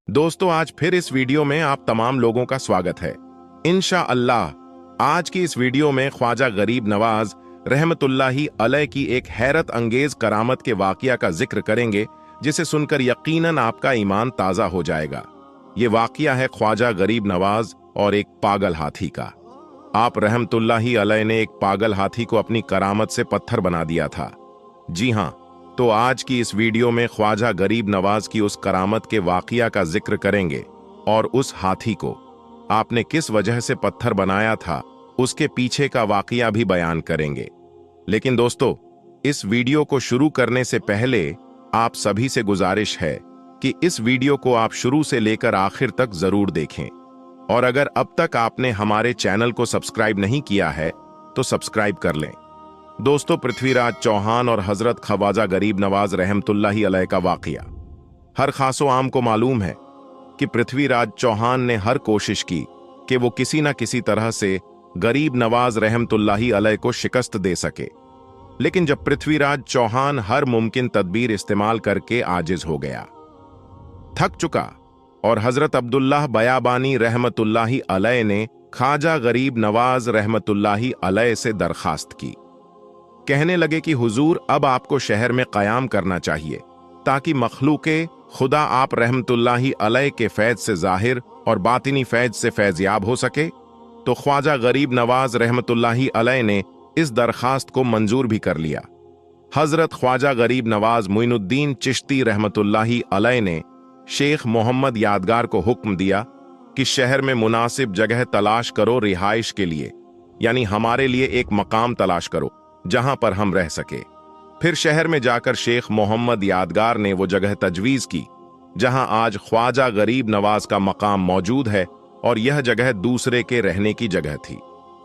दोस्तों, आज फिर इस वीडियो में आप तमाम लोगों का स्वागत है। इंशाअल्लाह आज की इस वीडियो में ख्वाजा गरीब नवाज रहमतुल्लाही अलैह की एक हैरत अंगेज करामत के वाकया का जिक्र करेंगे, जिसे सुनकर यकीनन आपका ईमान ताजा हो जाएगा। ये वाकया है ख्वाजा गरीब नवाज और एक पागल हाथी का। आप रहमतुल्लाही अलैह ने एक पागल हाथी को अपनी करामत से पत्थर बना दिया था। जी हां, तो आज की इस वीडियो में ख्वाजा गरीब नवाज की उस करामत के वाकया का जिक्र करेंगे और उस हाथी को आपने किस वजह से पत्थर बनाया था उसके पीछे का वाकया भी बयान करेंगे। लेकिन दोस्तों, इस वीडियो को शुरू करने से पहले आप सभी से गुजारिश है कि इस वीडियो को आप शुरू से लेकर आखिर तक जरूर देखें, और अगर अब तक आपने हमारे चैनल को सब्सक्राइब नहीं किया है तो सब्सक्राइब कर लें। दोस्तों, पृथ्वीराज चौहान और हजरत ख्वाजा गरीब नवाज रहमतुल्लाही अलैह का वाकया हर खासो आम को मालूम है कि पृथ्वीराज चौहान ने हर कोशिश की कि वो किसी न किसी तरह से गरीब नवाज रहमतुल्लाही अलैह को शिकस्त दे सके। लेकिन जब पृथ्वीराज चौहान हर मुमकिन तदबीर इस्तेमाल करके आजिज हो गया, थक चुका, और हजरत अब्दुल्लाह बयाबानी रहमतुल्लाही अलैह ने ख्वाजा गरीब नवाज रहमतुल्लाही अलैह से दरखास्त की। कहने लगे कि हुजूर, अब आपको शहर में कयाम करना चाहिए ताकि मखलूके खुदा आप रहमतुल्लाही अलैह के फैज से जाहिर और बातिनी फैज से फैज़याब हो सके। तो ख्वाजा गरीब नवाज रहमतुल्लाही अलैह ने इस दरखास्त को मंजूर भी कर लिया। हजरत ख्वाजा गरीब नवाज मुइनुद्दीन चिश्ती रहमतुल्लाही अलैह ने शेख मोहम्मद यादगार को हुक्म दिया कि शहर में मुनासिब जगह तलाश करो रिहाइश के लिए, यानी हमारे लिए एक मकाम तलाश करो जहां पर हम रह सके। फिर शहर में जाकर शेख मोहम्मद यादगार ने वो जगह तजवीज की जहां आज ख्वाजा गरीब नवाज का मकाम मौजूद है, और यह जगह दूसरे के रहने की जगह थी।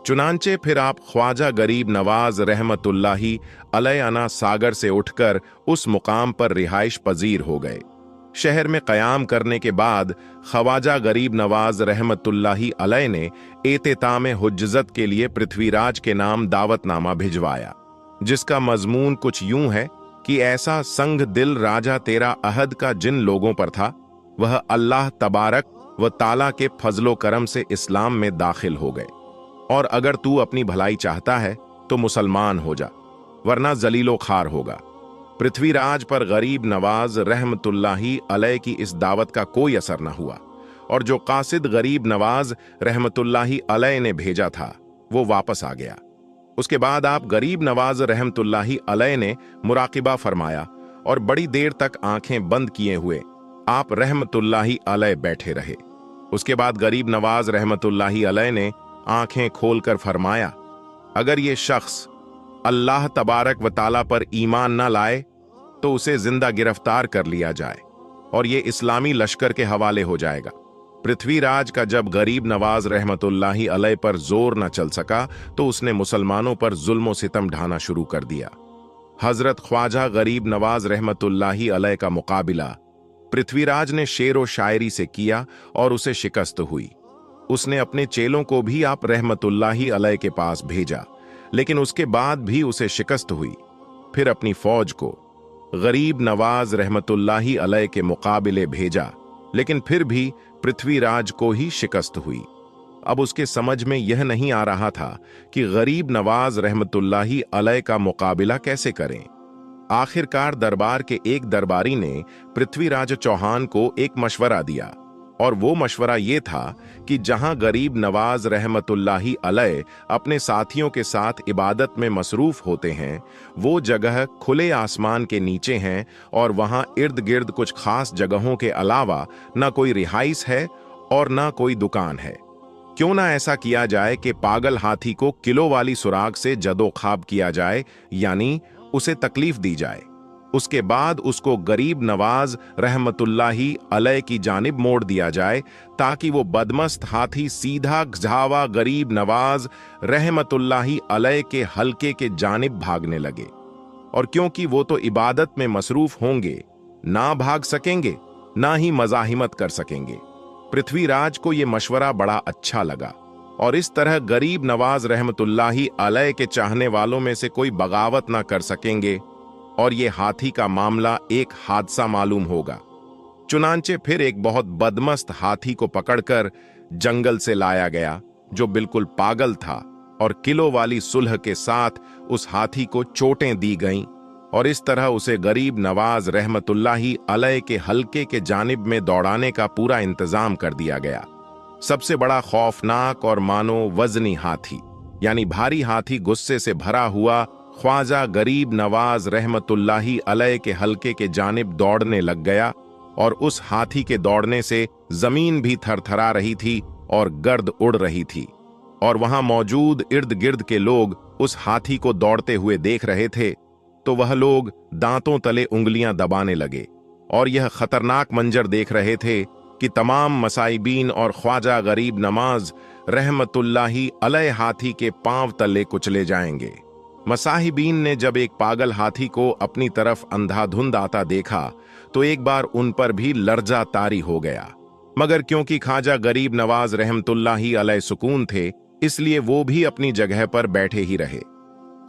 चुनांचे फिर आप ख्वाजा गरीब नवाज रहमतुल्लाही अलैह अना सागर से उठकर उस मुकाम पर रिहाइश पजीर हो गए। शहर में कयाम करने के बाद ख्वाजा गरीब नवाज रहमतुल्लाही अलैह ने एतेताम हुज्जत के लिए पृथ्वीराज के नाम दावतनामा भिजवाया, जिसका मजमून कुछ यूं है कि ऐसा संग दिल राजा तेरा अहद का जिन लोगों पर था, वह अल्लाह तबारक व ताला के फजलो करम से इस्लाम में दाखिल हो गए, और अगर तू अपनी भलाई चाहता है तो मुसलमान हो जा, वरना जलीलो खार होगा। पृथ्वीराज पर गरीब नवाज रहमतुल्लाही अलैह की इस दावत का कोई असर न हुआ, और जो कासिद गरीब नवाज रहमतुल्लाही अलैह ने भेजा था वो वापस आ गया। उसके बाद आप गरीब नवाज रहमतुल्लाही अलैह ने मुराकिबा फरमाया और बड़ी देर तक आंखें बंद किए हुए आप रहमतुल्लाही अलैह बैठे रहे। उसके बाद गरीब नवाज रहमतुल्लाही अलैह ने आंखें खोलकर फरमाया, अगर ये शख्स अल्लाह तबारक व ताला पर ईमान न लाए तो उसे जिंदा गिरफ्तार कर लिया जाए और ये इस्लामी लश्कर के हवाले हो जाएगा। पृथ्वीराज का जब गरीब नवाज रहमतुल्लाही अलैह पर जोर न चल सका तो उसने मुसलमानों पर जुल्म सितम ढाना शुरू कर दिया। हजरत ख्वाजा गरीब नवाज रहमतुल्लाही अलैह का मुकाबिला पृथ्वीराज ने शेर व शायरी से किया और उसे शिकस्त हुई। उसने अपने चेलों को भी आप रहमतुल्लाही अलैह के पास भेजा, लेकिन उसके बाद भी उसे शिकस्त हुई। फिर अपनी फौज को गरीब नवाज रहमतुल्लाही अलैह के मुकाबले भेजा, लेकिन फिर भी पृथ्वीराज को ही शिकस्त हुई। अब उसके समझ में यह नहीं आ रहा था कि गरीब नवाज रहमतुल्लाही अलैह का मुकाबला कैसे करें। आखिरकार दरबार के एक दरबारी ने पृथ्वीराज चौहान को एक मशवरा दिया, और वो मशवरा ये था कि जहां गरीब नवाज रहमतुल्लाही अलैह अपने साथियों के साथ इबादत में मसरूफ होते हैं, वो जगह खुले आसमान के नीचे हैं, और वहां इर्द गिर्द कुछ खास जगहों के अलावा न कोई रिहाइश है और न कोई दुकान है। क्यों ना ऐसा किया जाए कि पागल हाथी को किलो वाली सुराग से जदोखाब किया जाए, यानी उसे तकलीफ दी जाए। उसके बाद उसको गरीब नवाज रहमतुल्लाही अलैह की जानिब मोड़ दिया जाए, ताकि वो बदमस्त हाथी सीधा घझावा गरीब नवाज रहमतुल्लाही अलैह के हल्के के जानिब भागने लगे। और क्योंकि वो तो इबादत में मसरूफ होंगे, ना भाग सकेंगे ना ही मजाहिमत कर सकेंगे। पृथ्वीराज को ये मशवरा बड़ा अच्छा लगा और इस तरह गरीब नवाज रहमतुल्लाही अलैह के चाहने वालों में से कोई बगावत ना कर सकेंगे और ये हाथी का मामला एक हादसा मालूम होगा। चुनांचे फिर एक बहुत बदमस्त हाथी को पकड़कर जंगल से लाया गया, जो बिल्कुल पागल था, और किलो वाली सुलह के साथ उस हाथी को चोटें दी गईं और इस तरह उसे गरीब नवाज रहमतुल्लाही अलैह के हल्के के जानिब में दौड़ाने का पूरा इंतजाम कर दिया गया। सबसे बड़ा खौफनाक और मानो वजनी हाथी यानी भारी हाथी गुस्से से भरा हुआ ख्वाजा गरीब नवाज रहमतुल्लाही अलैह के हल्के के जानिब दौड़ने लग गया और उस हाथी के दौड़ने से जमीन भी थरथरा रही थी और गर्द उड़ रही थी और वहां मौजूद इर्द गिर्द के लोग उस हाथी को दौड़ते हुए देख रहे थे तो वह लोग दांतों तले उंगलियां दबाने लगे और यह खतरनाक मंजर देख रहे थे कि तमाम मसाइबीन और ख्वाजा गरीब नवाज रहमतुल्लाही अलैह हाथी के पांव तले कुचले जाएंगे। मसाहिबीन ने जब एक पागल हाथी को अपनी तरफ अंधाधुंध आता देखा तो एक बार उन पर भी लर्जा तारी हो गया, मगर क्योंकि ख्वाजा गरीब नवाज रहमतुल्लाही अलैह सुकून थे इसलिए वो भी अपनी जगह पर बैठे ही रहे।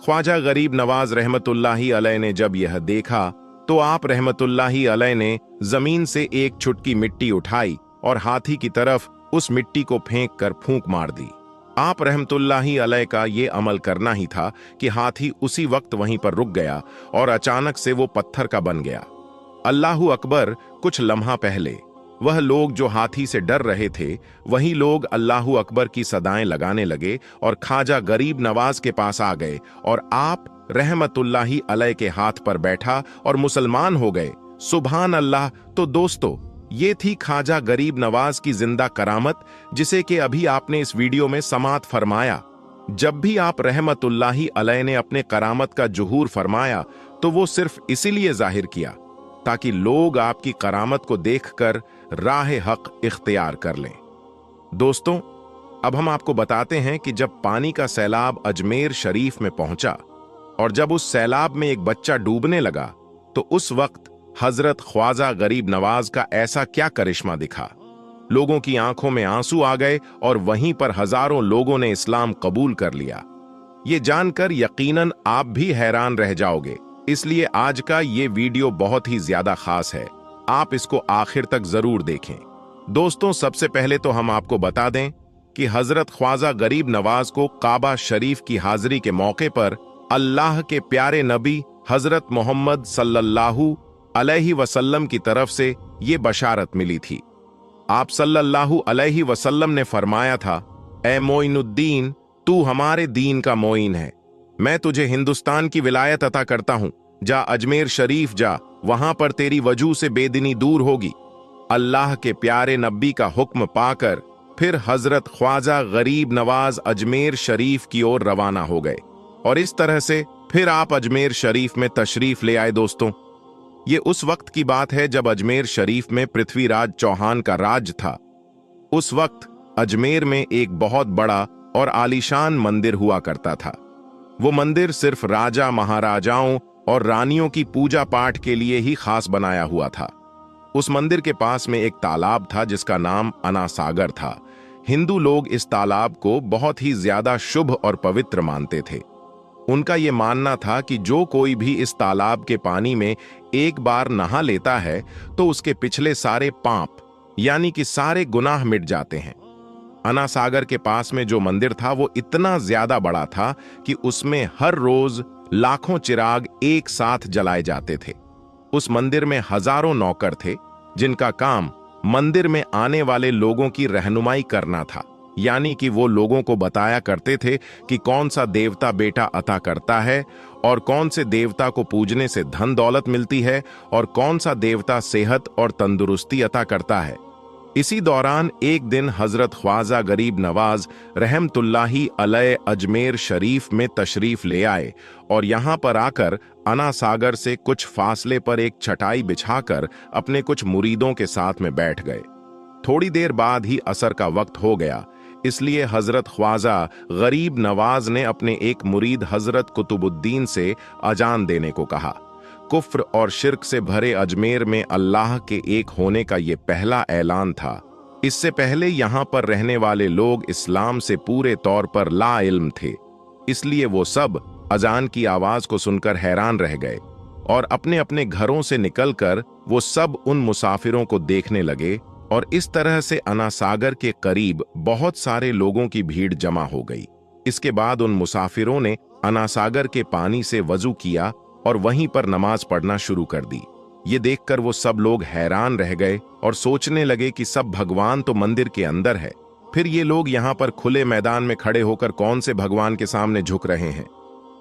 ख्वाजा गरीब नवाज रहमतुल्लाही अलैह ने जब यह देखा तो आप रहमतुल्लाही अलैह ने जमीन से एक चुटकी मिट्टी उठाई और हाथी की तरफ उस मिट्टी को फेंक कर फूंक मार दी। आप रहमतुल्लाही अलैह का ये अमल करना ही था कि हाथी उसी वक्त वहीं पर रुक गया और अचानक से वो पत्थर का बन गया। अल्लाहू अकबर। कुछ लम्हा पहले वह लोग जो हाथी से डर रहे थे वही लोग अल्लाहू अकबर की सदाएं लगाने लगे और ख्वाजा गरीब नवाज के पास आ गए और आप रहमतुल्लाही अलैह के हाथ पर बैठा और मुसलमान हो गए। सुभान अल्लाह। तो दोस्तों, ये थी ख्वाजा गरीब नवाज की जिंदा करामत जिसे कि अभी आपने इस वीडियो में समाअत फरमाया। जब भी आप रहमतुल्लाही अलैह ने अपने करामत का जुहूर फरमाया तो वो सिर्फ इसीलिए जाहिर किया ताकि लोग आपकी करामत को देखकर राह हक इख्तियार कर लें। दोस्तों, अब हम आपको बताते हैं कि जब पानी का सैलाब अजमेर शरीफ में पहुंचा और जब उस सैलाब में एक बच्चा डूबने लगा तो उस वक्त हजरत ख्वाजा गरीब नवाज का ऐसा क्या करिश्मा दिखा। लोगों की आंखों में आंसू आ गए और वहीं पर हजारों लोगों ने इस्लाम कबूल कर लिया। ये जानकर यकीनन आप भी हैरान रह जाओगे, इसलिए आज का ये वीडियो बहुत ही ज्यादा खास है। आप इसको आखिर तक जरूर देखें। दोस्तों, सबसे पहले तो हम आपको बता दें कि हजरत ख्वाजा गरीब नवाज को काबा शरीफ की हाजिरी के मौके पर अल्लाह के प्यारे नबी हजरत मोहम्मद सल्लल्लाहु अलैहि वसल्लम की तरफ से ये बशारत मिली थी। आप सल्लल्लाहु अलैहि वसल्लम ने फरमाया था, ए मोइनुद्दीन, तू हमारे दीन का मोइन है, मैं तुझे हिंदुस्तान की विलायत अता करता हूं, जा अजमेर शरीफ जा, वहां पर तेरी वजू से बेदीनी दूर होगी। अल्लाह के प्यारे नबी का हुक्म पाकर फिर हजरत ख्वाजा गरीब नवाज अजमेर शरीफ की ओर रवाना हो गए और इस तरह से फिर आप अजमेर शरीफ में तशरीफ ले आए। दोस्तों, ये उस वक्त की बात है जब अजमेर शरीफ में पृथ्वीराज चौहान का राज था। उस वक्त अजमेर में एक बहुत बड़ा और आलीशान मंदिर हुआ करता था। वो मंदिर सिर्फ राजा महाराजाओं और रानियों की पूजा पाठ के लिए ही खास बनाया हुआ था। उस मंदिर के पास में एक तालाब था जिसका नाम अना सागर था। हिंदू लोग इस तालाब को बहुत ही ज्यादा शुभ और पवित्र मानते थे। उनका ये मानना था कि जो कोई भी इस तालाब के पानी में एक बार नहा लेता है तो उसके पिछले सारे पाप यानी कि सारे गुनाह मिट जाते हैं। अना सागर के पास में जो मंदिर था वो इतना ज्यादा बड़ा था कि उसमें हर रोज लाखों चिराग एक साथ जलाए जाते थे। उस मंदिर में हजारों नौकर थे जिनका काम मंदिर में आने वाले लोगों की रहनुमाई करना था, यानी कि वो लोगों को बताया करते थे कि कौन सा देवता बेटा अता करता है और कौन से देवता को पूजने से धन दौलत मिलती है और कौन सा देवता सेहत और तंदुरुस्ती अता करता है। इसी दौरान एक दिन हजरत ख्वाजा गरीब नवाज रहमतुल्लाही अलैह अजमेर शरीफ में तशरीफ ले आए और यहाँ पर आकर अना सागर से कुछ फासले पर एक चटाई बिछाकर अपने कुछ मुरीदों के साथ में बैठ गए। थोड़ी देर बाद ही असर का वक्त हो गया, इसलिए हजरत ख्वाजा गरीब नवाज ने अपने एक मुरीद हजरत कुतुबुद्दीन से अजान देने को कहा। कुफ्र और शिर्क से भरे अजमेर में अल्लाह के एक होने का ये पहला ऐलान था इससे पहले यहाँ पर रहने वाले लोग इस्लाम से पूरे तौर पर ला इल्म थे, इसलिए वो सब अजान की आवाज को सुनकर हैरान रह गए और अपने अपने घरों से निकलकर वो सब उन मुसाफिरों को देखने लगे। और इस तरह से अना सागर के करीब बहुत सारे लोगों की भीड़ जमा हो गई। इसके बाद उन मुसाफिरों ने अना सागर के पानी से वजू किया और वहीं पर नमाज पढ़ना शुरू कर दी। ये देखकर वो सब लोग हैरान रह गए और सोचने लगे कि सब भगवान तो मंदिर के अंदर है, फिर ये लोग यहाँ पर खुले मैदान में खड़े होकर कौन से भगवान के सामने झुक रहे हैं।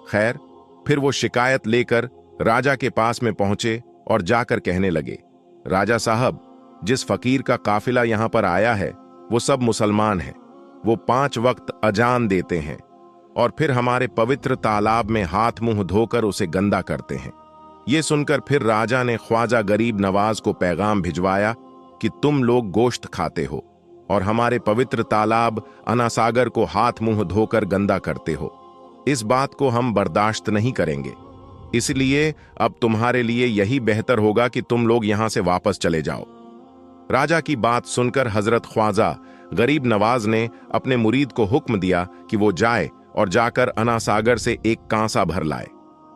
खैर, फिर वो शिकायत लेकर राजा के पास में पहुंचे और जाकर कहने लगे, राजा साहब, जिस फकीर का काफिला यहाँ पर आया है वो सब मुसलमान हैं। वो 5 वक्त अजान देते हैं और फिर हमारे पवित्र तालाब में हाथ मुंह धोकर उसे गंदा करते हैं। ये सुनकर फिर राजा ने ख्वाजा गरीब नवाज को पैगाम भिजवाया कि तुम लोग गोश्त खाते हो और हमारे पवित्र तालाब अना सागर को हाथ मुंह धोकर गंदा करते हो। इस बात को हम बर्दाश्त नहीं करेंगे, इसलिए अब तुम्हारे लिए यही बेहतर होगा कि तुम लोग यहां से वापस चले जाओ। राजा की बात सुनकर हजरत ख्वाजा गरीब नवाज ने अपने मुरीद को हुक्म दिया कि वो जाए और जाकर अना सागर से एक कांसा भर लाए।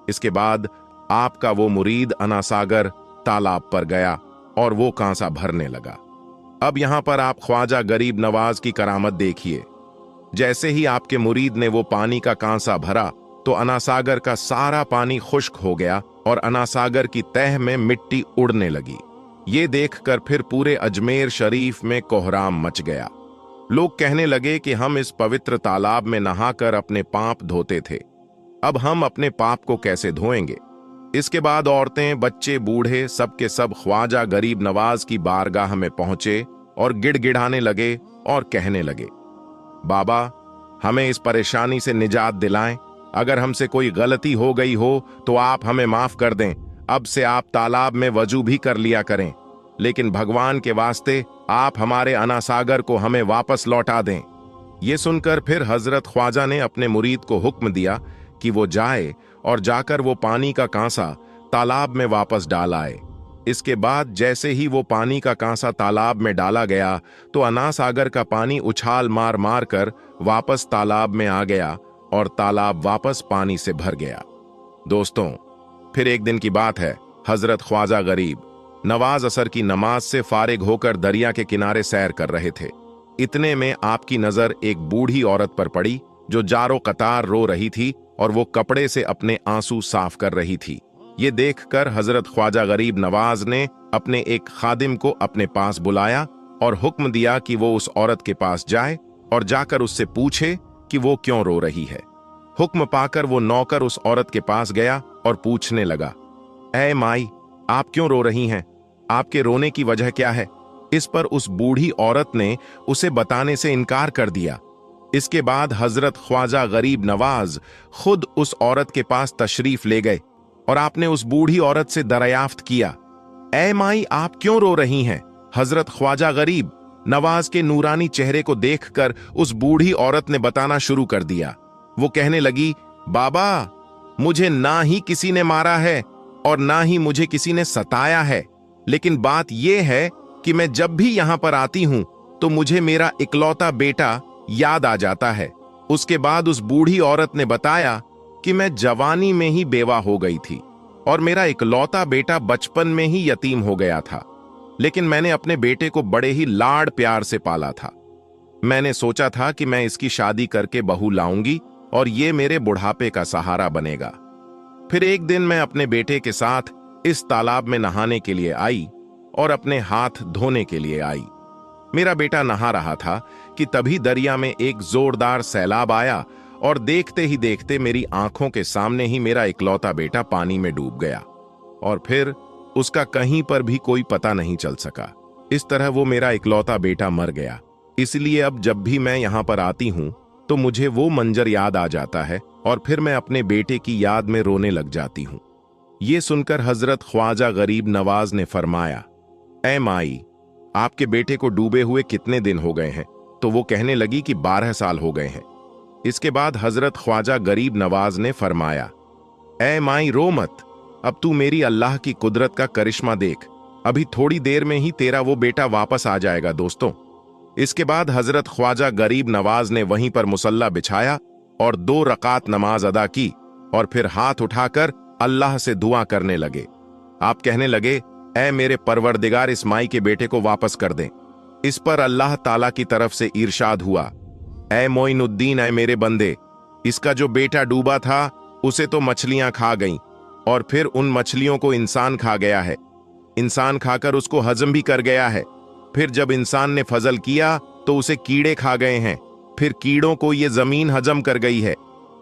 इसके बाद आपका वो मुरीद अना सागर तालाब पर गया और वो कांसा भरने लगा। अब यहां पर आप ख्वाजा गरीब नवाज की करामत देखिए। जैसे ही आपके मुरीद ने वो पानी का कांसा भरा तो अना सागर का सारा पानी खुश्क हो गया और अना सागर की तह में मिट्टी उड़ने लगी। ये देखकर फिर पूरे अजमेर शरीफ में कोहराम मच गया। लोग कहने लगे कि हम इस पवित्र तालाब में नहाकर अपने पाप धोते थे, अब हम अपने पाप को कैसे धोएंगे। इसके बाद औरतें, बच्चे, बूढ़े सबके सब ख्वाजा गरीब नवाज की बारगाह में पहुंचे और गिड़गिड़ाने लगे और कहने लगे, बाबा, हमें इस परेशानी से निजात दिलाएं। अगर हमसे कोई गलती हो गई हो तो आप हमें माफ कर दें। अब से आप तालाब में वजू भी कर लिया करें, लेकिन भगवान के वास्ते आप हमारे अना सागर को हमें वापस लौटा दें। ये सुनकर फिर हजरत ख्वाजा ने अपने मुरीद को हुक्म दिया कि वो जाए और जाकर वो पानी का कांसा तालाब में वापस डाल आए। इसके बाद जैसे ही वो पानी का कांसा तालाब में डाला गया तो अना सागर का पानी उछाल मार मार कर वापस तालाब में आ गया और तालाब वापस पानी से भर गया। दोस्तों, फिर एक दिन की बात है, हजरत ख्वाजा गरीब नवाज असर की नमाज से फारिग होकर दरिया के किनारे सैर कर रहे थे। इतने में आपकी नजर एक बूढ़ी औरत पर पड़ी जो जारो कतार रो रही थी और वो कपड़े से अपने आंसू साफ कर रही थी। ये देखकर हजरत ख्वाजा गरीब नवाज ने अपने एक खादिम को अपने पास बुलाया और हुक्म दिया कि वो उस औरत के पास जाए और जाकर उससे पूछे कि वो क्यों रो रही है। हुक्म पाकर वो नौकर उस औरत के पास गया और पूछने लगा, ऐ माई, आप क्यों रो रही हैं? आपके रोने की वजह क्या है? इस पर उस बूढ़ी औरत ने उसे बताने से इनकार कर दिया। इसके बाद हजरत ख्वाजा गरीब नवाज खुद उस औरत के पास तशरीफ ले गए और आपने उस बूढ़ी औरत से दरियाफ्त किया, ऐ माई, आप क्यों रो रही हैं? हजरत ख्वाजा गरीब नवाज के नूरानी चेहरे को देखकर उस बूढ़ी औरत ने बताना शुरू कर दिया। वो कहने लगी, बाबा, मुझे ना ही किसी ने मारा है और ना ही मुझे किसी ने सताया है, लेकिन बात यह है कि मैं जब भी यहां पर आती हूं तो मुझे मेरा इकलौता बेटा याद आ जाता है। उसके बाद उस बूढ़ी औरत ने बताया कि मैं जवानी में ही बेवा हो गई थी और मेरा इकलौता बेटा बचपन में ही यतीम हो गया था, लेकिन मैंने अपने बेटे को बड़े ही लाड़ प्यार से पाला था। मैंने सोचा था कि मैं इसकी शादी करके बहू लाऊंगी और ये मेरे बुढ़ापे का सहारा बनेगा। फिर एक दिन मैं अपने बेटे के साथ इस तालाब में नहाने के लिए आई और अपने हाथ धोने के लिए आई। मेरा बेटा नहा रहा था कि तभी दरिया में एक जोरदार सैलाब आया और देखते ही देखते मेरी आंखों के सामने ही मेरा इकलौता बेटा पानी में डूब गया और फिर उसका कहीं पर भी कोई पता नहीं चल सका। इस तरह वो मेरा इकलौता बेटा मर गया। इसलिए अब जब भी मैं यहाँ पर आती हूँ तो मुझे वो मंजर याद आ जाता है और फिर मैं अपने बेटे की याद में रोने लग जाती हूँ। ये सुनकर हजरत ख्वाजा गरीब नवाज ने फरमाया, ऐ माई, आपके बेटे को डूबे हुए कितने दिन हो गए हैं? तो वो कहने लगी कि 12 साल हो गए हैं। इसके बाद हजरत ख्वाजा गरीब नवाज ने फरमाया, ऐ माई, रो मत, अब तू मेरी अल्लाह की कुदरत का करिश्मा देख, अभी थोड़ी देर में ही तेरा वो बेटा वापस आ जाएगा। दोस्तों, इसके बाद हजरत ख्वाजा गरीब नवाज ने वहीं पर मुसल्ला बिछाया और 2 रकात नमाज अदा की और फिर हाथ उठाकर अल्लाह से दुआ करने लगे। आप कहने लगे, ऐ मेरे परवरदिगार, इस माई के बेटे को वापस कर दें। इस पर अल्लाह ताला की तरफ से इरशाद हुआ, ऐ मोइनुद्दीन, ऐ मेरे बंदे, इसका जो बेटा डूबा था उसे तो मछलियां खा गईं और फिर उन मछलियों को इंसान खा गया है। इंसान खाकर उसको हजम भी कर गया है। फिर जब इंसान ने फजल किया तो उसे कीड़े खा गए हैं। फिर कीड़ों को ये जमीन हजम कर गई है।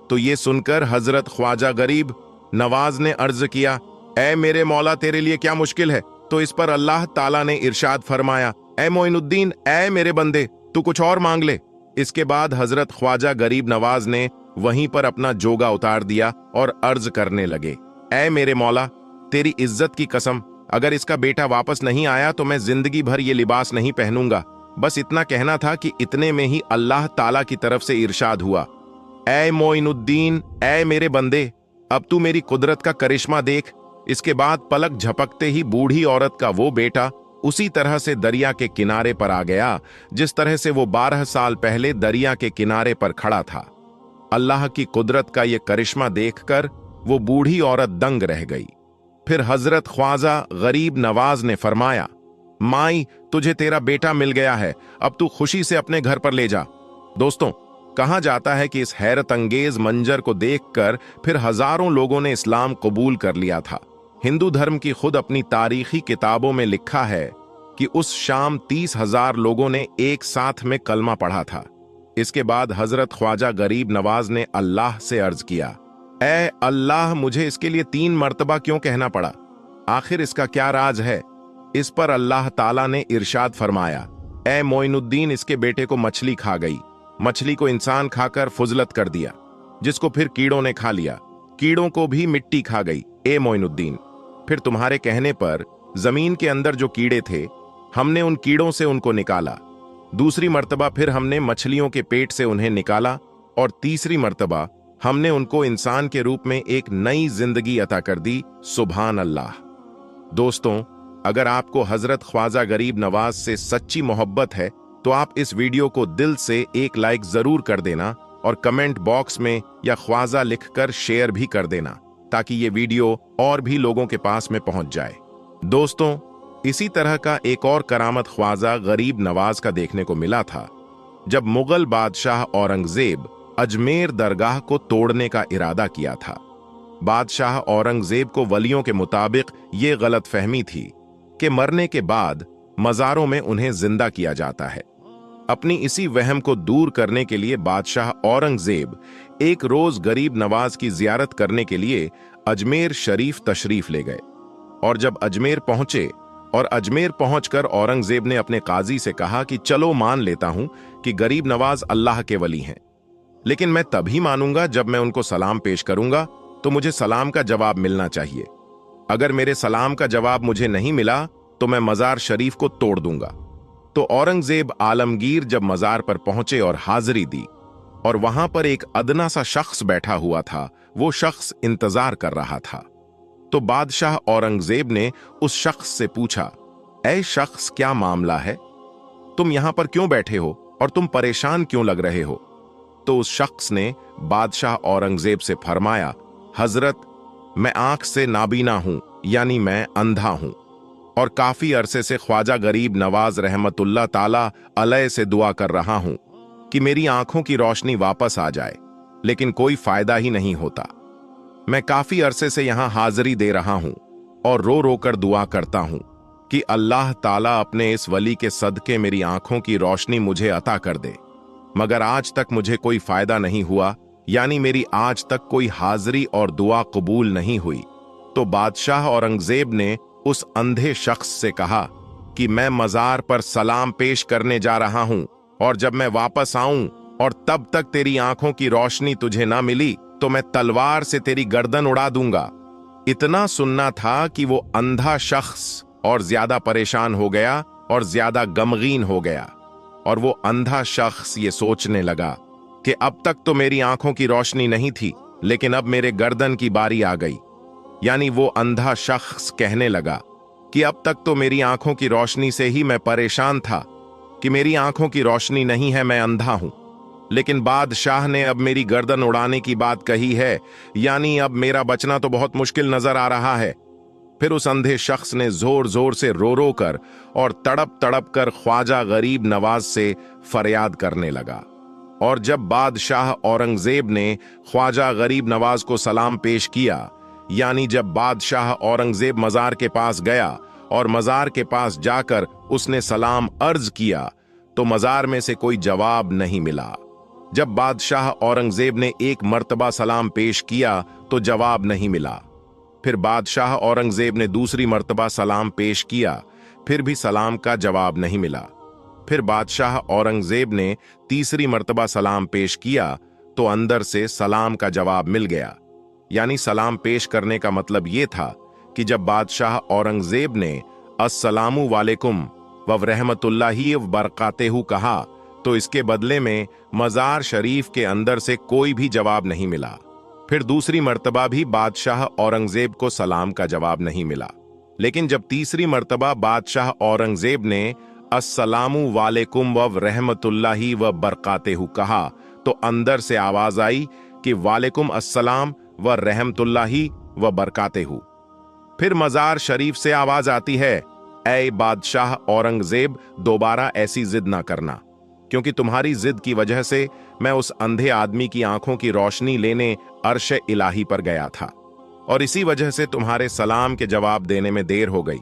तो ये सुनकर हजरत ख्वाजा गरीब नवाज ने अर्ज किया, ऐ मेरे मौला, तेरे लिए क्या मुश्किल है? तो इस पर अल्लाह ताला ने इरशाद फरमाया, ऐ मोइनुद्दीन, ऐ मेरे बंदे, तू कुछ और मांग ले। इसके बाद हजरत ख्वाजा गरीब नवाज ने वहीं पर अपना जोगा उतार दिया और अर्ज करने लगे, ऐ मेरे मौला, तेरी इज्जत की कसम, अगर इसका बेटा वापस नहीं आया तो मैं जिंदगी भर ये लिबास नहीं पहनूंगा। बस इतना कहना था कि इतने में ही अल्लाह ताला की तरफ से इरशाद हुआ, ऐ मोइनुद्दीन, ऐ मेरे बंदे, अब तू मेरी कुदरत का करिश्मा देख। इसके बाद पलक झपकते ही बूढ़ी औरत का वो बेटा उसी तरह से दरिया के किनारे पर आ गया जिस तरह से वो 12 साल पहले दरिया के किनारे पर खड़ा था। अल्लाह की कुदरत का ये करिश्मा देखकर वो बूढ़ी औरत दंग रह गई। फिर हजरत ख्वाजा गरीब नवाज ने फरमाया, माई, तुझे तेरा बेटा मिल गया है, अब तू खुशी से अपने घर पर ले जा। दोस्तों, कहा जाता है कि इस हैरत अंगेज मंजर को देखकर फिर हजारों लोगों ने इस्लाम कबूल कर लिया था। हिंदू धर्म की खुद अपनी तारीखी किताबों में लिखा है कि उस शाम 30,000 लोगों ने एक साथ में कलमा पढ़ा था। इसके बाद हजरत ख्वाजा गरीब नवाज ने अल्लाह से अर्ज किया, ऐ अल्लाह, मुझे इसके लिए 3 मर्तबा क्यों कहना पड़ा? आखिर इसका क्या राज है? इस पर अल्लाह ताला ने इरशाद फरमाया, ऐ मोइनुद्दीन, इसके बेटे को मछली खा गई। मछली को इंसान खाकर फुजलत कर दिया, जिसको फिर कीड़ों ने खा लिया। कीड़ों को भी मिट्टी खा गई। ए मोइनुद्दीन, फिर तुम्हारे कहने पर जमीन के अंदर जो कीड़े थे, हमने उन कीड़ों से उनको निकाला। दूसरी मर्तबा फिर हमने मछलियों के पेट से उन्हें निकाला और तीसरी मर्तबा हमने उनको इंसान के रूप में एक नई जिंदगी अता कर दी। सुभान अल्लाह। दोस्तों, अगर आपको हजरत ख्वाजा गरीब नवाज से सच्ची मोहब्बत है तो आप इस वीडियो को दिल से एक लाइक जरूर कर देना और कमेंट बॉक्स में या ख्वाजा लिखकर शेयर भी कर देना ताकि ये वीडियो और भी लोगों के पास में पहुंच जाए। दोस्तों, इसी तरह का एक और करामत ख्वाजा गरीब नवाज का देखने को मिला था जब मुगल बादशाह औरंगजेब अजमेर दरगाह को तोड़ने का इरादा किया था। बादशाह औरंगजेब को वलियों के मुताबिक ये गलत फहमी थी कि मरने के बाद मज़ारों में उन्हें जिंदा किया जाता है। अपनी इसी वहम को दूर करने के लिए बादशाह औरंगजेब एक रोज गरीब नवाज की जियारत करने के लिए अजमेर शरीफ तशरीफ ले गए और जब अजमेर पहुंचे और अजमेर पहुंचकर औरंगजेब ने अपने काजी से कहा कि चलो मान लेता हूं कि गरीब नवाज अल्लाह के वली हैं, लेकिन मैं तभी मानूंगा जब मैं उनको सलाम पेश करूंगा, तो मुझे सलाम का जवाब मिलना चाहिए। अगर मेरे सलाम का जवाब मुझे नहीं मिला तो मैं मजार शरीफ को तोड़ दूंगा। तो औरंगजेब आलमगीर जब मजार पर पहुंचे और हाजिरी दी और वहां पर एक अदना सा शख्स बैठा हुआ था, वो शख्स इंतजार कर रहा था। तो बादशाह औरंगजेब ने उस शख्स से पूछा, ऐ शख्स, क्या मामला है? तुम यहां पर क्यों बैठे हो और तुम परेशान क्यों लग रहे हो? तो उस शख्स ने बादशाह औरंगजेब से फरमाया, हजरत, मैं आंख से नाबीना हूं, यानी मैं अंधा हूं, और काफी अरसे से ख्वाजा गरीब नवाज रहमतुल्लाह ताला अलैह से दुआ कर रहा हूं कि मेरी आंखों की रोशनी वापस आ जाए, लेकिन कोई फायदा ही नहीं होता। मैं काफी अरसे से यहां हाजिरी दे रहा हूं और रो रो कर दुआ करता हूं कि अल्लाह ताला अपने इस वली के सदके मेरी आंखों की रोशनी मुझे अता कर दे, मगर आज तक मुझे कोई फायदा नहीं हुआ, यानी मेरी आज तक कोई हाजिरी और दुआ कबूल नहीं हुई। तो बादशाह औरंगजेब ने उस अंधे शख्स से कहा कि मैं मजार पर सलाम पेश करने जा रहा हूं और जब मैं वापस आऊं और तब तक तेरी आंखों की रोशनी तुझे ना मिली तो मैं तलवार से तेरी गर्दन उड़ा दूंगा। इतना सुनना था कि वो अंधा शख्स और ज्यादा परेशान हो गया और ज्यादा गमगीन हो गया, और वो अंधा शख्स ये सोचने लगा कि अब तक तो मेरी आंखों की रोशनी नहीं थी, लेकिन अब मेरे गर्दन की बारी आ गई। यानी वो अंधा शख्स कहने लगा कि अब तक तो मेरी आंखों की रोशनी से ही मैं परेशान था, कि मेरी आंखों की रोशनी नहीं है, मैं अंधा हूं। लेकिन बादशाह ने अब मेरी गर्दन उड़ाने की बात कही है, यानी अब मेरा बचना तो बहुत मुश्किल नजर आ रहा है। फिर उस अंधे शख्स ने जोर जोर से रो रो कर और तड़प तड़प कर ख्वाजा गरीब नवाज से फरियाद करने लगा। और जब बादशाह औरंगजेब ने ख्वाजा गरीब नवाज को सलाम पेश किया, यानी जब बादशाह औरंगजेब मजार के पास गया और मजार के पास जाकर उसने सलाम अर्ज किया, तो मजार में से कोई जवाब नहीं मिला। जब बादशाह औरंगजेब ने एक मर्तबा सलाम पेश किया तो जवाब नहीं मिला। फिर बादशाह औरंगजेब ने दूसरी मर्तबा सलाम पेश किया, फिर भी सलाम का जवाब नहीं मिला। फिर बादशाह औरंगजेब ने तीसरी मर्तबा सलाम पेश किया तो अंदर से सलाम का जवाब मिल गया। यानी सलाम पेश करने का मतलब यह था कि जब बादशाह औरंगजेब ने अस्सलामु वालेकुम व रहमतुल्लाहि व बरकातेहू कहा, तो इसके बदले में मजार शरीफ के अंदर से कोई भी जवाब नहीं मिला। फिर दूसरी मर्तबा भी बादशाह औरंगजेब को सलाम का जवाब नहीं मिला। लेकिन जब तीसरी मर्तबा बादशाह औरंगजेब ने अस्सलामु वालेकुम व रहमतुल्लाहि व बरकातेहू कहा, तो अंदर से आवाज आई कि वालेकुम अस्सलाम व रहमतुल्लाहि व बरकातेहू। फिर मजार शरीफ से आवाज आती है, ऐ बादशाह औरंगजेब, दोबारा ऐसी जिद ना करना, क्योंकि तुम्हारी जिद की वजह से मैं उस अंधे आदमी की आंखों की रोशनी लेने अर्श इलाही पर गया था, और इसी वजह से तुम्हारे सलाम के जवाब देने में देर हो गई।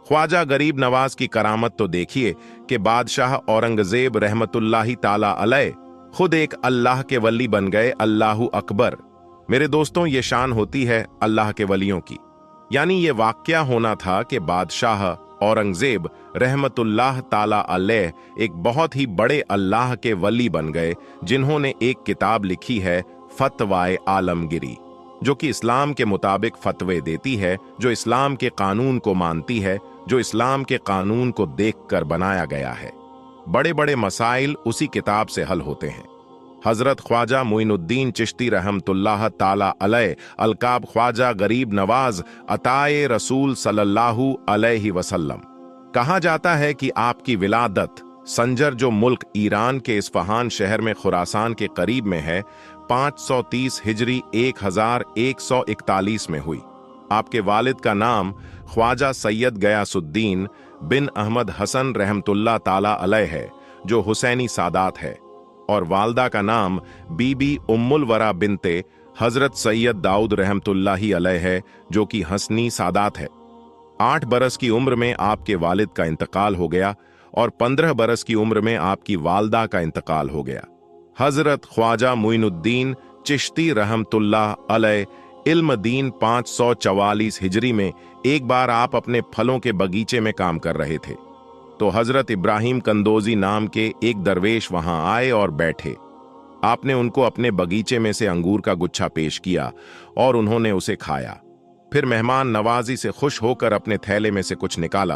ख्वाजा गरीब नवाज की करामत तो देखिए कि बादशाह औरंगजेब रहमतुल्लाहि ताला अलैह खुद एक अल्लाह के वली बन गए। अल्लाहु अकबर। मेरे दोस्तों, ये शान होती है अल्लाह के वलियों की। यानी ये वाकया होना था कि बादशाह औरंगजेब रहमतुल्लाह ताला अलैह एक बहुत ही बड़े अल्लाह के वली बन गए, जिन्होंने एक किताब लिखी है फतवाए आलमगिरी, जो कि इस्लाम के मुताबिक फतवे देती है, जो इस्लाम के कानून को मानती है, जो इस्लाम के कानून को देखकर बनाया गया है। बड़े बड़े मसाइल उसी किताब से हल होते हैं। हजरत ख्वाजा मुइनुद्दीन चिश्ती रहमतुल्लाह ताला अलैह अलकाब ख्वाजा गरीब नवाज अताए रसूल सल्लल्लाहु अलैहि वसल्लम। कहा जाता है कि आपकी विलादत संजर, जो मुल्क ईरान के इस्फहान शहर में खुरासान के करीब में है, 530 हिजरी 1141 में हुई। आपके वालिद का नाम ख्वाजा सैयद गयासुद्दीन बिन अहमद हसन रहमतुल्लाह ताला अलैह है, जो हुसैनी सादात है, और वालदा का नाम बीबी उम्मुल वरा बिनते हजरत सैयद दाऊद रहमतुल्लाहि अलैह है, जो कि हसनी सादात है। 8 बरस की उम्र में आपके वालिद का इंतकाल हो गया और 15 बरस की उम्र में आपकी वालदा का इंतकाल हो गया। हजरत ख्वाजा मुइनुद्दीन चिश्ती रहमतुल्लाह अलैह इल्म दीन 544 हिजरी में एक बार आप अपने फलों के बगीचे में काम कर रहे थे, तो हजरत इब्राहिम कंदोजी नाम के एक दरवेश वहां आए और बैठे। आपने उनको अपने बगीचे में से अंगूर का गुच्छा पेश किया और उन्होंने उसे खाया। फिर मेहमान नवाजी से खुश होकर अपने थैले में से कुछ निकाला,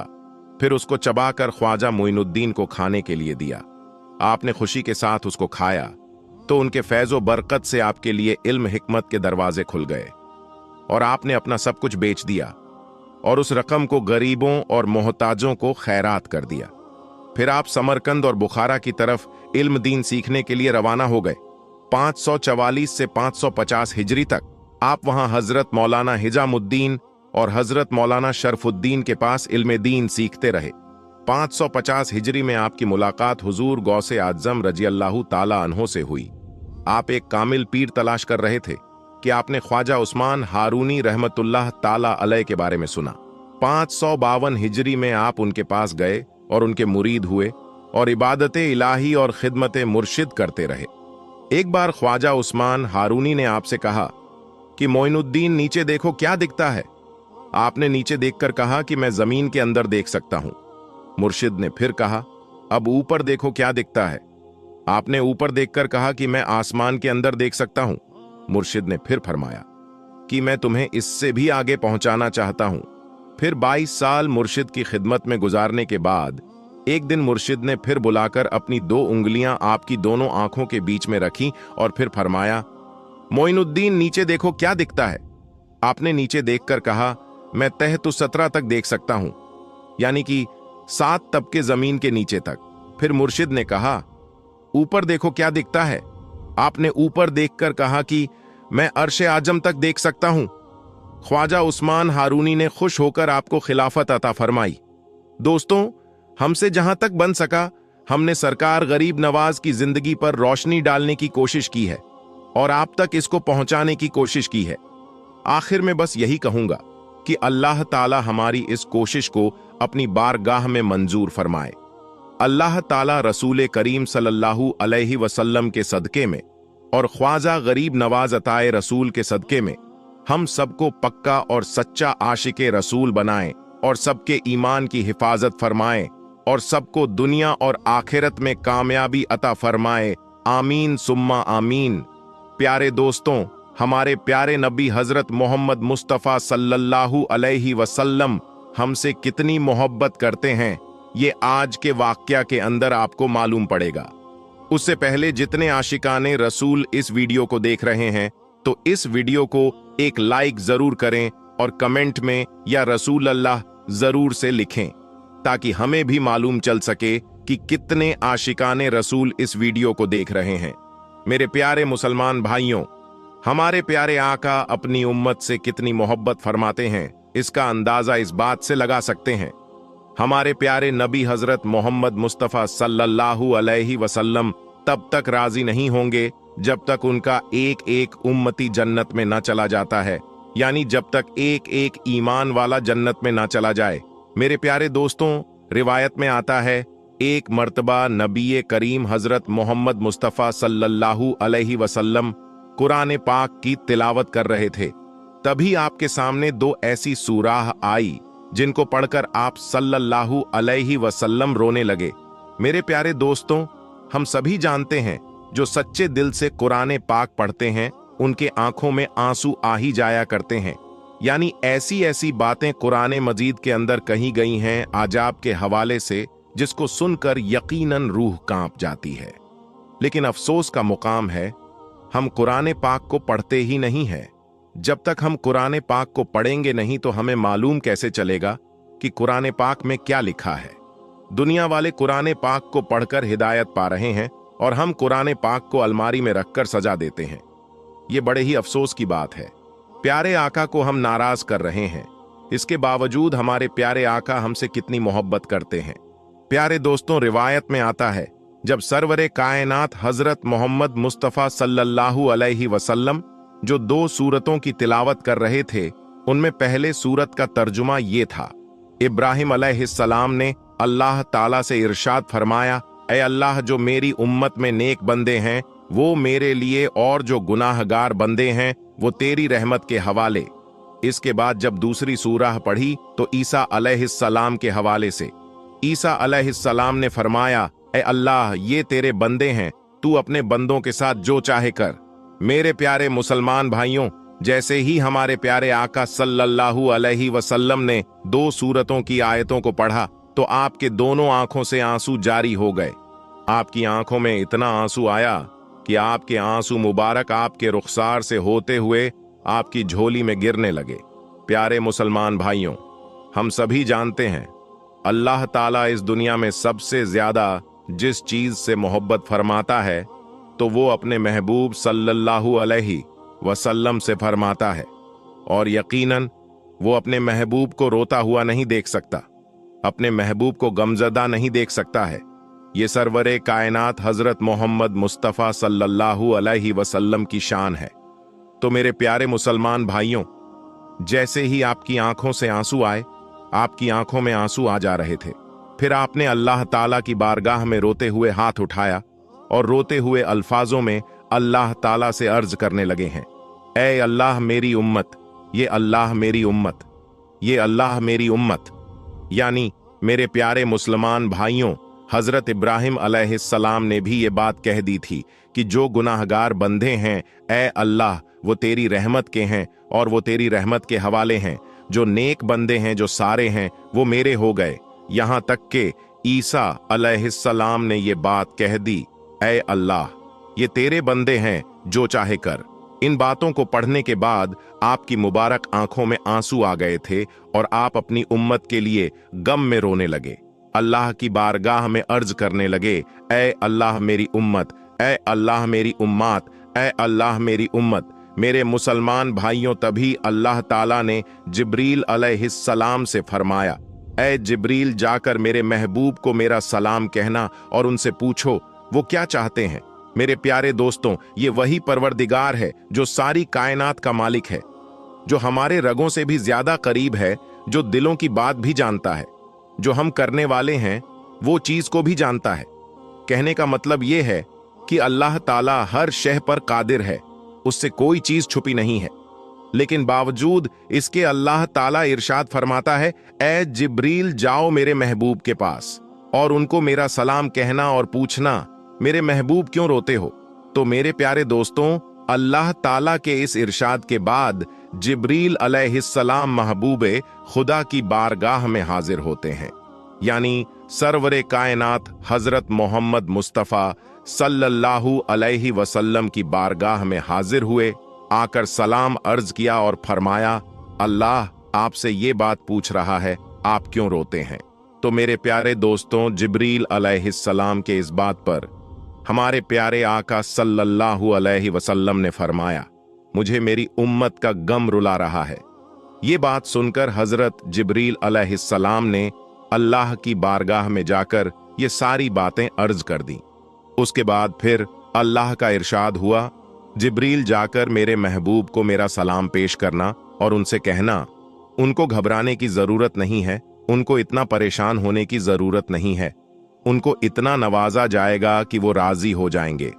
फिर उसको चबाकर ख्वाजा मुइनुद्दीन को खाने के लिए दिया। आपने खुशी के साथ उसको खाया तो उनके फैज़ो बरकत से आपके लिए इल्म हिकमत के दरवाजे खुल गए और आपने अपना सब कुछ बेच दिया और उस रकम को गरीबों और मोहताजों को खैरात कर दिया। फिर आप समरकंद और बुखारा की तरफ इल्म दीन सीखने के लिए रवाना हो गए। 544 से 550 हिजरी तक आप वहां हजरत मौलाना हिजामुद्दीन और हजरत मौलाना शरफुद्दीन के पास इल्म दीन सीखते रहे। 550 हिजरी में आपकी मुलाकात हुजूर गौसे आज़म रजी अल्लाहु ताला अन्हो से हुई। आप एक कामिल पीर तलाश कर रहे थे कि आपने ख्वाजा उस्मान हारूनी रहमतुल्लाह ताला अलैह के बारे में सुना। 552 हिजरी में आप उनके पास गए और उनके मुरीद हुए और इबादत इलाही और खिदमत मुर्शिद करते रहे। एक बार ख्वाजा उस्मान हारूनी ने आपसे कहा कि मोइनुद्दीन, नीचे देखो क्या दिखता है। आपने नीचे देखकर कहा कि मैं जमीन के अंदर देख सकता हूं। मुर्शिद ने फिर कहा, अब ऊपर देखो क्या दिखता है। आपने ऊपर देखकर कहा कि मैं आसमान के अंदर देख सकता हूं। मुर्शिद ने फिर फरमाया कि मैं तुम्हें इससे भी आगे पहुंचाना चाहता हूं। फिर 22 साल मुर्शिद की खिदमत में गुजारने के बाद एक दिन मुर्शिद ने फिर बुलाकर अपनी 2 उंगलियां आपकी दोनों आंखों के बीच में रखी और फिर फरमाया, मोइनुद्दीन, नीचे देखो क्या दिखता है। आपने नीचे देखकर कहा, मैं तह तो 17 तक देख सकता हूं, यानी कि 7 तबके जमीन के नीचे तक। फिर मुर्शिद ने कहा, ऊपर देखो क्या दिखता है। आपने ऊपर देखकर कहा कि मैं अर्श आजम तक देख सकता हूं। ख्वाजा उस्मान हारूनी ने खुश होकर आपको खिलाफत अता फरमाई। दोस्तों, हमसे जहां तक बन सका हमने सरकार गरीब नवाज की जिंदगी पर रोशनी डालने की कोशिश की है और आप तक इसको पहुंचाने की कोशिश की है। आखिर में बस यही कहूंगा कि अल्लाह ताला हमारी इस कोशिश को अपनी बारगाह में मंजूर फरमाए। अल्लाह ताला रसूल करीम सल्लल्लाहु अलैहि वसल्लम के सदके में और ख्वाजा गरीब नवाज अताए रसूल के सदके में हम सबको पक्का और सच्चा आशिके रसूल बनाए और सबके ईमान की हिफाजत फरमाए और सबको दुनिया और आखिरत में कामयाबी अता फरमाए। आमीन सुम्मा आमीन। प्यारे दोस्तों, हमारे प्यारे नबी हजरत मोहम्मद मुस्तफ़ा सल्लल्लाहु अलैहि वसल्लम हमसे कितनी मोहब्बत करते हैं, ये आज के वाक़या के अंदर आपको मालूम पड़ेगा। उससे पहले जितने आशिकाने रसूल इस वीडियो को देख रहे हैं, तो इस वीडियो को एक लाइक जरूर करें और कमेंट में या रसूल अल्लाह जरूर से लिखें, ताकि हमें भी मालूम चल सके कि कितने आशिकाने रसूल इस वीडियो को देख रहे हैं। मेरे प्यारे मुसलमान भाइयों, हमारे प्यारे आका अपनी उम्मत से कितनी मोहब्बत फरमाते हैं, इसका अंदाजा इस बात से लगा सकते हैं। हमारे प्यारे नबी हजरत मोहम्मद मुस्तफ़ा सल्लल्लाहु अलैहि वसल्लम तब तक राजी नहीं होंगे जब तक उनका एक एक उम्मती जन्नत में न चला जाता है, यानी जब तक एक एक ईमान वाला जन्नत में ना चला जाए। मेरे प्यारे दोस्तों, रिवायत में आता है, एक मर्तबा नबी करीम हजरत मोहम्मद मुस्तफ़ा सल्लल्लाहु अलैहि वसल्लम कुरान पाक की तिलावत कर रहे थे। तभी आपके सामने दो ऐसी सूराह आई जिनको पढ़कर आप सल्लल्लाहु अलैहि वसल्लम रोने लगे। मेरे प्यारे दोस्तों, हम सभी जानते हैं जो सच्चे दिल से कुरान पाक पढ़ते हैं उनके आंखों में आंसू आ ही जाया करते हैं। यानी ऐसी ऐसी बातें कुरान मजीद के अंदर कही गई हैं आजाब के हवाले से, जिसको सुनकर यकीनन रूह कांप जाती है। लेकिन अफसोस का मुकाम है, हम कुरान पाक को पढ़ते ही नहीं हैं। जब तक हम कुरान पाक को पढ़ेंगे नहीं तो हमें मालूम कैसे चलेगा कि कुरान पाक में क्या लिखा है। दुनिया वाले कुरान पाक को पढ़कर हिदायत पा रहे हैं और हम कुरान पाक को अलमारी में रखकर सजा देते हैं। ये बड़े ही अफसोस की बात है। प्यारे आका को हम नाराज कर रहे हैं, इसके बावजूद हमारे प्यारे आका हमसे कितनी मोहब्बत करते हैं। प्यारे दोस्तों, रिवायत में आता है, जब सरवरे कायनात हजरत मोहम्मद मुस्तफ़ा सल्लल्लाहु अलैहि वसल्लम जो दो सूरतों की तिलावत कर रहे थे, उनमें पहले सूरत का तर्जुमा ये था। इब्राहिम अलैहिस्सलाम ने अल्लाह ताला से इरशाद फरमाया, ऐ अल्लाह, जो मेरी उम्मत में नेक बंदे हैं वो मेरे लिए, और जो गुनाहगार बंदे हैं वो तेरी रहमत के हवाले। इसके बाद जब दूसरी सूरह पढ़ी तो ईसा अलैहिस्सलाम के हवाले से। ईसा अलैहिस्सलाम ने फरमाया, ऐ अल्लाह, ये तेरे बंदे हैं, तू अपने बंदों के साथ जो चाहे कर। मेरे प्यारे मुसलमान भाइयों, जैसे ही हमारे प्यारे आका सल्लल्लाहु अलैहि वसल्लम ने दो सूरतों की आयतों को पढ़ा तो आपके दोनों आंखों से आंसू जारी हो गए। आपकी आंखों में इतना आंसू आया कि आपके आंसू मुबारक आपके रुखसार से होते हुए आपकी झोली में गिरने लगे। प्यारे मुसलमान भाइयों, हम सभी जानते हैं अल्लाह ताला इस दुनिया में सबसे ज्यादा जिस चीज से मोहब्बत फरमाता है तो वो अपने महबूब सल्लल्लाहु अलैहि वसल्लम से फरमाता है। और यकीनन वो अपने महबूब को रोता हुआ नहीं देख सकता, अपने महबूब को गमजदा नहीं देख सकता है। ये सरवरे कायनात हजरत मोहम्मद मुस्तफ़ा सल्लल्लाहु अलैहि वसल्लम की शान है। तो मेरे प्यारे मुसलमान भाइयों, जैसे ही आपकी आंखों से आंसू आए, आपकी आंखों में आंसू आ जा रहे थे, फिर आपने अल्लाह ताला की बारगाह में रोते हुए हाथ उठाया और रोते हुए अल्फाजों में अल्लाह ताला से अर्ज करने लगे हैं, ऐ अल्लाह मेरी उम्मत, ये अल्लाह मेरी उम्मत, ये अल्लाह मेरी उम्मत। यानी मेरे प्यारे मुसलमान भाइयों, हजरत इब्राहिम अलैहिस्सलाम ने भी ये बात कह दी थी कि जो गुनाहगार बंदे हैं, ऐ अल्लाह, वो तेरी रहमत के हैं और वो तेरी रहमत के हवाले हैं। जो नेक बंदे हैं, जो सारे हैं, वो मेरे हो गए। यहां तक के ईसा अलैहिस्सलाम ने ये बात कह दी, ऐ अल्लाह, ये तेरे बंदे हैं, जो चाहे कर। इन बातों को पढ़ने के बाद आपकी मुबारक आंखों में आंसू आ गए थे और आप अपनी उम्मत के लिए गम में रोने लगे। अल्लाह की बारगाह में अर्ज करने लगे, ऐ अल्लाह मेरी उम्मत, ऐ अल्लाह मेरी उम्मत, ऐ अल्लाह मेरी उम्मत। मेरे मुसलमान भाइयों, तभी अल्लाह ताला ने जिब्रील अलैहिस्सलाम से फरमाया, ऐ जिब्रील, जाकर मेरे महबूब को मेरा सलाम कहना और उनसे पूछो वो क्या चाहते हैं। मेरे प्यारे दोस्तों, ये वही परवरदिगार है जो सारी कायनात का मालिक है, जो हमारे रगों से भी ज्यादा करीब है, जो दिलों की बात भी जानता है, जो हम करने वाले हैं वो चीज को भी जानता है। कहने का मतलब ये है कि अल्लाह ताला हर शय पर कादिर है, उससे कोई चीज छुपी नहीं है। लेकिन बावजूद इसके अल्लाह ताला इरशाद फरमाता है, ऐ जिब्रील, जाओ मेरे महबूब के पास और उनको मेरा सलाम कहना और पूछना, मेरे महबूब क्यों रोते हो। तो मेरे प्यारे दोस्तों, अल्लाह ताला के इस इरशाद के बाद जिब्रील अलैहिस्सलाम महबूबे खुदा की बारगाह में हाजिर होते हैं, यानी सरवरे कायनात हजरत मोहम्मद मुस्तफ़ा सल्लल्लाहु अलैहि वसल्लम की बारगाह में हाजिर हुए, आकर सलाम अर्ज किया और फरमाया, अल्लाह आपसे ये बात पूछ रहा है, आप क्यों रोते हैं। तो मेरे प्यारे दोस्तों, जिब्रील अलैहिस्सलाम के इस बात पर हमारे प्यारे आका सल्लल्लाहु अलैहि वसल्लम ने फरमाया, मुझे मेरी उम्मत का गम रुला रहा है। ये बात सुनकर हजरत जिब्रील अलैहिस्सलाम ने अल्लाह की बारगाह में जाकर ये सारी बातें अर्ज कर दी। उसके बाद फिर अल्लाह का इरशाद हुआ, जिब्रील, जाकर मेरे महबूब को मेरा सलाम पेश करना और उनसे कहना, उनको घबराने की जरूरत नहीं है, उनको इतना परेशान होने की जरूरत नहीं है, उनको इतना नवाजा जाएगा कि वो राजी हो जाएंगे।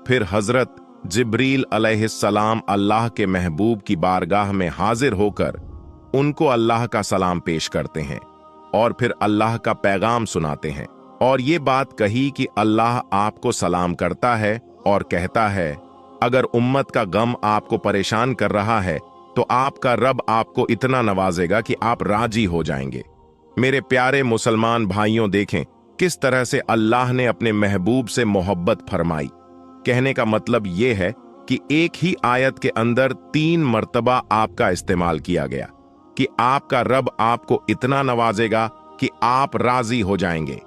फिर हजरत जिब्रील अलैहिस्सलाम अल्लाह के महबूब की बारगाह में हाजिर होकर उनको अल्लाह का सलाम पेश करते हैं और फिर अल्लाह का पैगाम सुनाते हैं और ये बात कही कि अल्लाह आपको सलाम करता है और कहता है, अगर उम्मत का गम आपको परेशान कर रहा है तो आपका रब आपको इतना नवाजेगा कि आप राजी हो जाएंगे। मेरे प्यारे मुसलमान भाइयों, देखें किस तरह से अल्लाह ने अपने महबूब से मोहब्बत फरमाई। कहने का मतलब यह है कि एक ही आयत के अंदर 3 मर्तबा आपका इस्तेमाल किया गया कि आपका रब आपको इतना नवाजेगा कि आप राजी हो जाएंगे।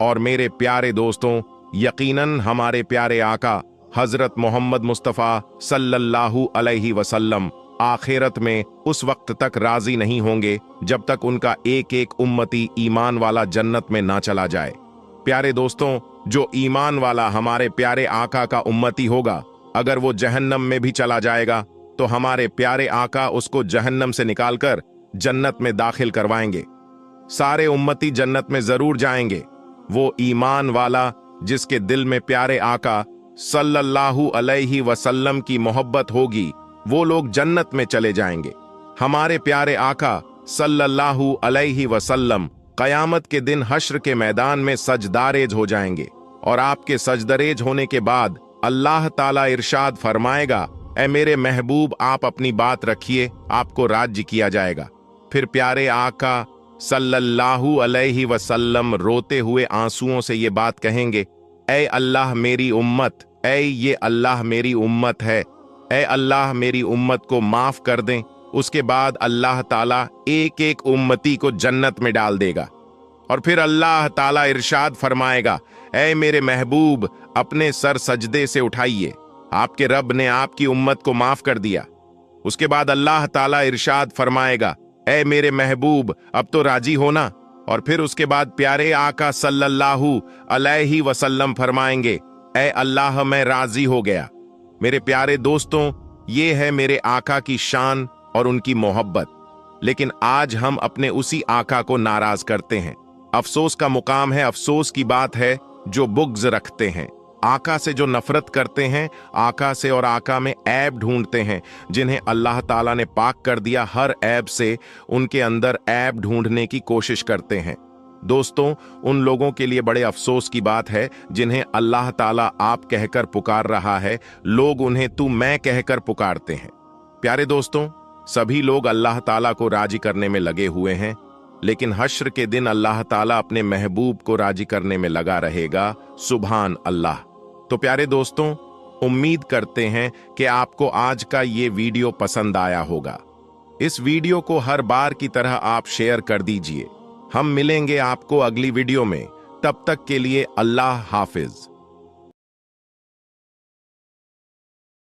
और मेरे प्यारे दोस्तों, यकीनन हमारे प्यारे आका हजरत मोहम्मद मुस्तफ़ा सल्लल्लाहु अलैहि वसल्लम आखिरत में उस वक्त तक राजी नहीं होंगे जब तक उनका एक एक उम्मती ईमान वाला जन्नत में ना चला जाए। प्यारे दोस्तों, जो ईमान वाला हमारे प्यारे आका का उम्मती होगा, अगर वो जहन्नम में भी चला जाएगा तो हमारे प्यारे आका उसको जहन्नम से निकालकर जन्नत में दाखिल करवाएंगे। सारे उम्मती जन्नत में जरूर जाएंगे। वो ईमान वाला जिसके दिल में प्यारे आका सल्लल्लाहु अलैहि वसल्लम की मोहब्बत होगी, वो लोग जन्नत में चले जाएंगे। हमारे प्यारे आका सल्लल्लाहु अलैहि वसल्लम कयामत के दिन हश्र के मैदान में सजदारेज हो जाएंगे और आपके सजदरेज होने के बाद अल्लाह ताला इरशाद फरमाएगा, ऐ मेरे महबूब, आप अपनी बात रखिए, आपको राज्य किया जाएगा। फिर प्यारे आका सल्लल्लाहु अलैहि वसल्लम रोते हुए आंसुओं से ये बात कहेंगे, ऐ अल्लाह मेरी उम्मत, ऐ ये अल्लाह मेरी उम्मत है, ऐ अल्लाह मेरी उम्मत को माफ कर दें। उसके बाद अल्लाह ताला एक एक उम्मती को जन्नत में डाल देगा और फिर अल्लाह ताला इरशाद फरमाएगा, ऐ मेरे महबूब, अपने सर सजदे से उठाइए, आपके रब ने आपकी उम्मत को माफ कर दिया। उसके बाद अल्लाह ताला इरशाद फरमाएगा, ऐ मेरे महबूब, अब तो राजी होना। और फिर उसके बाद प्यारे आका सल्लल्लाहु अलैहि वसल्लम फरमाएंगे, ऐ अल्लाह, मैं राजी हो गया। मेरे प्यारे दोस्तों, ये है मेरे आका की शान और उनकी मोहब्बत। लेकिन आज हम अपने उसी आका को नाराज करते हैं। अफसोस का मुकाम है, अफसोस की बात है जो बुग़्ज़ रखते हैं, आका से जो नफरत करते हैं, आका से और आका में ऐब ढूंढते हैं, जिन्हें अल्लाह ताला ने पाक कर दिया, हर ऐब से उनके अंदर ऐब ढूंढने की कोशिश करते हैं। दोस्तों, उन लोगों के लिए बड़े अफसोस की बात है जिन्हें अल्लाह ताला आप कहकर पुकार रहा है, लोग उन्हें तू मैं कहकर पुकारते हैं। प्यारे दोस्तों, सभी लोग अल्लाह ताला को राजी करने में लगे हुए हैं, लेकिन हश्र के दिन अल्लाह ताला अपने महबूब को राजी करने में लगा रहेगा। सुभान अल्लाह। तो प्यारे दोस्तों, उम्मीद करते हैं कि आपको आज का ये वीडियो पसंद आया होगा। इस वीडियो को हर बार की तरह आप शेयर कर दीजिए। हम मिलेंगे आपको अगली वीडियो में। तब तक के लिए अल्लाह हाफिज।